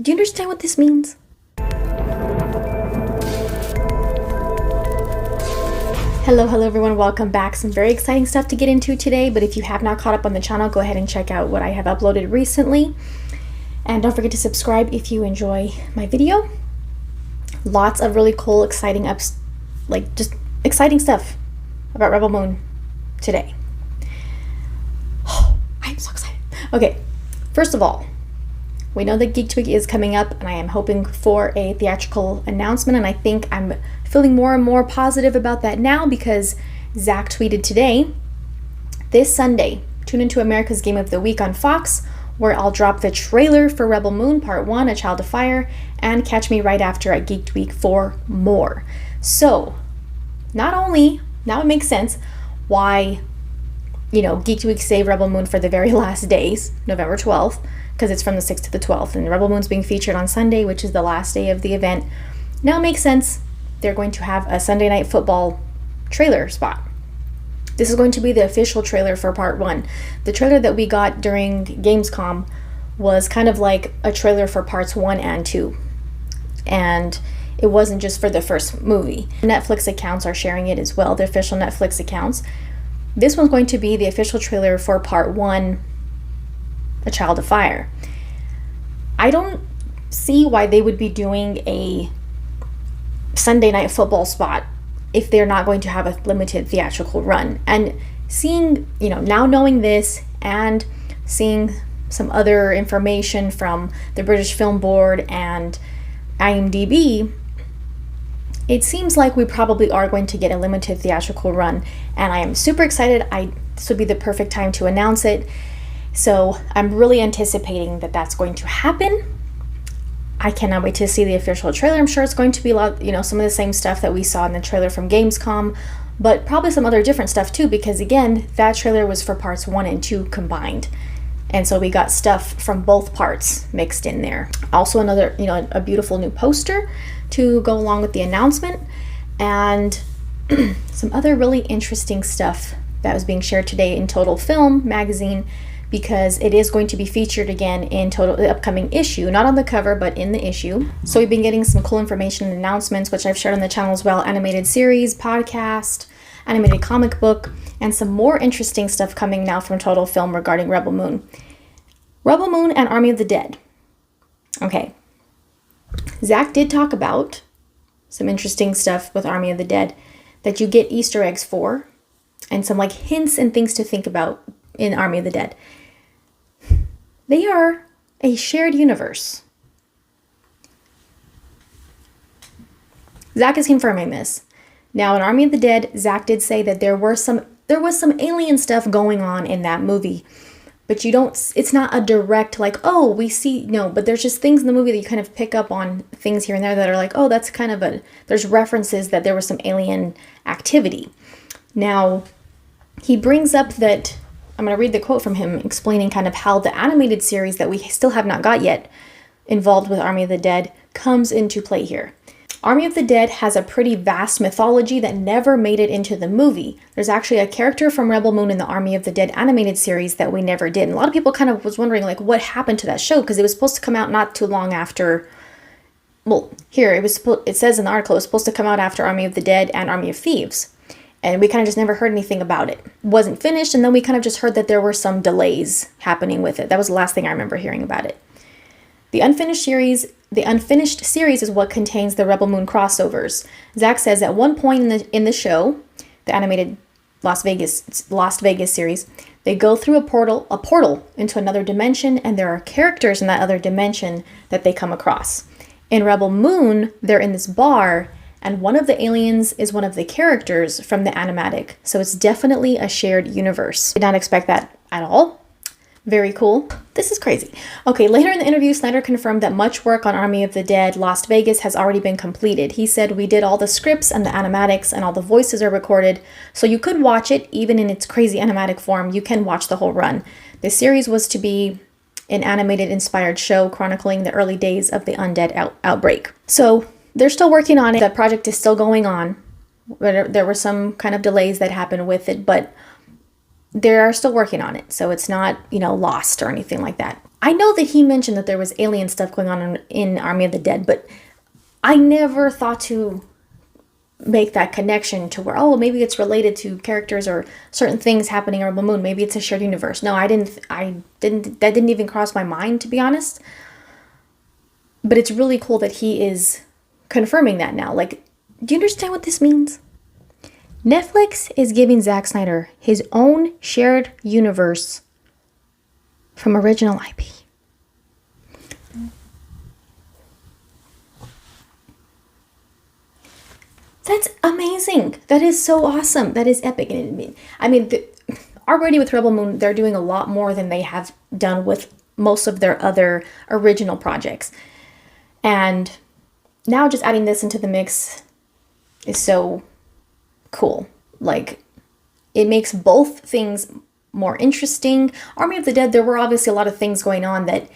Do you understand what this means? Hello everyone, welcome back. Some very exciting stuff to get into today, but if you have not caught up on the channel, go ahead and check out what I have uploaded recently. And don't forget to subscribe if you enjoy my video. Lots of really cool, exciting just exciting stuff about Rebel Moon today. I'm so excited. Okay, first of all, we know that Geek Week is coming up, and I am hoping for a theatrical announcement, and I think I'm feeling more and more positive about that now because Zack tweeted today, this Sunday, tune into America's Game of the Week on Fox, where I'll drop the trailer for Rebel Moon Part 1, A Child of Fire, and catch me right after at Geek Week for more. So, not only, now it makes sense why, Geek Week saved Rebel Moon for the very last days, November 12th, because it's from the 6th to the 12th, and Rebel Moon's being featured on Sunday, which is the last day of the event. Now it makes sense. They're going to have a Sunday Night Football trailer spot. This is going to be the official trailer for Part 1. The trailer that we got during Gamescom was kind of like a trailer for Parts 1 and 2. And it wasn't just for the first movie. Netflix accounts are sharing it as well, the official Netflix accounts. This one's going to be the official trailer for Part 1, A Child of Fire. I don't see why they would be doing a Sunday Night Football spot if they're not going to have a limited theatrical run. And seeing, now knowing this and seeing some other information from the British Film Board and IMDb, it seems like we probably are going to get a limited theatrical run, and I am super excited. This would be the perfect time to announce it. So I'm really anticipating that that's going to happen. I cannot wait to see the official trailer. I'm sure it's going to be a lot, some of the same stuff that we saw in the trailer from Gamescom, but probably some other different stuff too, because again, that trailer was for parts 1 and 2 combined. And so we got stuff from both parts mixed in there. Also another, a beautiful new poster to go along with the announcement, and some other really interesting stuff that was being shared today in Total Film magazine, because it is going to be featured again in the upcoming issue, not on the cover, but in the issue. So we've been getting some cool information and announcements, which I've shared on the channel as well, animated series, podcast, animated comic book, and some more interesting stuff coming now from Total Film regarding Rebel Moon. Rebel Moon and Army of the Dead. Okay. Zack did talk about some interesting stuff with Army of the Dead that you get Easter eggs for, and some hints and things to think about in Army of the Dead. They are a shared universe. Zack is confirming this. Now in Army of the Dead, Zack did say that there was some alien stuff going on in that movie. But it's not a direct but there's just things in the movie that you kind of pick up on, things here and there that are that's kind of there's references that there was some alien activity. Now, he brings up that, I'm going to read the quote from him explaining kind of how the animated series that we still have not got yet involved with Army of the Dead comes into play here. Army of the Dead has a pretty vast mythology that never made it into the movie. There's actually a character from Rebel Moon in the Army of the Dead animated series that we never did. And a lot of people kind of was wondering what happened to that show, because it was supposed to come out not too long after, it says in the article it was supposed to come out after Army of the Dead and Army of Thieves. And we kind of just never heard anything about it. It wasn't finished, and then we kind of just heard that there were some delays happening with it. That was the last thing I remember hearing about it. The unfinished series is what contains the Rebel Moon crossovers. Zack says at one point in the show, the animated Las Vegas series, they go through a portal into another dimension, and there are characters in that other dimension that they come across. In Rebel Moon, they're in this bar, and one of the aliens is one of the characters from the animatic. So it's definitely a shared universe. Did not expect that at all. Very cool. This is crazy. Okay, later in the interview, Snyder confirmed that much work on Army of the Dead Las Vegas has already been completed. He said, "We did all the scripts and the animatics, and all the voices are recorded, so you could watch it even in its crazy animatic form. You can watch the whole run." The series was to be an animated inspired show chronicling the early days of the undead outbreak. So they're still working on it. The project is still going on. There were some kind of delays that happened with it, but they are still working on it. So it's not, lost or anything like that. I know that he mentioned that there was alien stuff going on in Army of the Dead, but I never thought to make that connection to where, oh, maybe it's related to characters or certain things happening in Rebel Moon. Maybe it's a shared universe. No, that didn't even cross my mind, to be honest. But it's really cool that he is confirming that now. Like, do you understand what this means? Netflix is giving Zack Snyder his own shared universe from original IP. That's amazing. That is so awesome. That is epic. Already with Rebel Moon, they're doing a lot more than they have done with most of their other original projects. And now just adding this into the mix is so cool. Like, it makes both things more interesting. Army of the Dead, there were obviously a lot of things going on that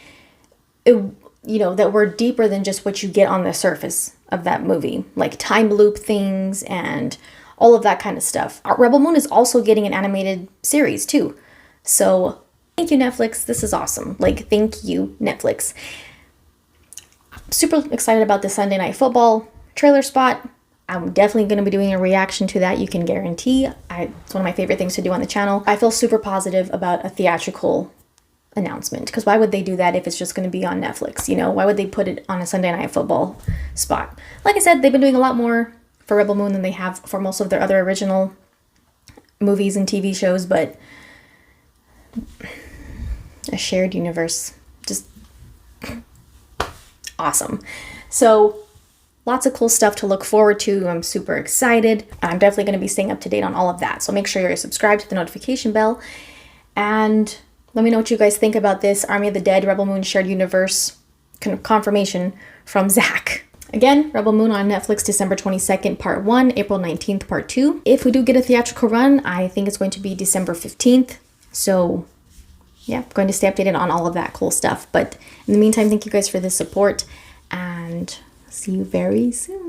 that were deeper than just what you get on the surface of that movie, like time loop things and all of that kind of stuff. Rebel Moon is also getting an animated series too. So thank you, Netflix. This is awesome. Like, thank you, Netflix. Super excited about the Sunday Night Football trailer spot. I'm definitely going to be doing a reaction to that, you can guarantee. It's one of my favorite things to do on the channel. I feel super positive about a theatrical announcement, because why would they do that if it's just going to be on Netflix? Why would they put it on a Sunday Night Football spot? Like I said, they've been doing a lot more for Rebel Moon than they have for most of their other original movies and TV shows, but a shared universe, just awesome. So lots of cool stuff to look forward to. I'm super excited. I'm definitely going to be staying up to date on all of that. So make sure you're subscribed to the notification bell, and let me know what you guys think about this Army of the Dead, Rebel Moon shared universe confirmation from Zack. Again, Rebel Moon on Netflix, December 22nd, part 1, April 19th, part 2. If we do get a theatrical run, I think it's going to be December 15th. So yeah, going to stay updated on all of that cool stuff. But in the meantime, thank you guys for the support, and see you very soon.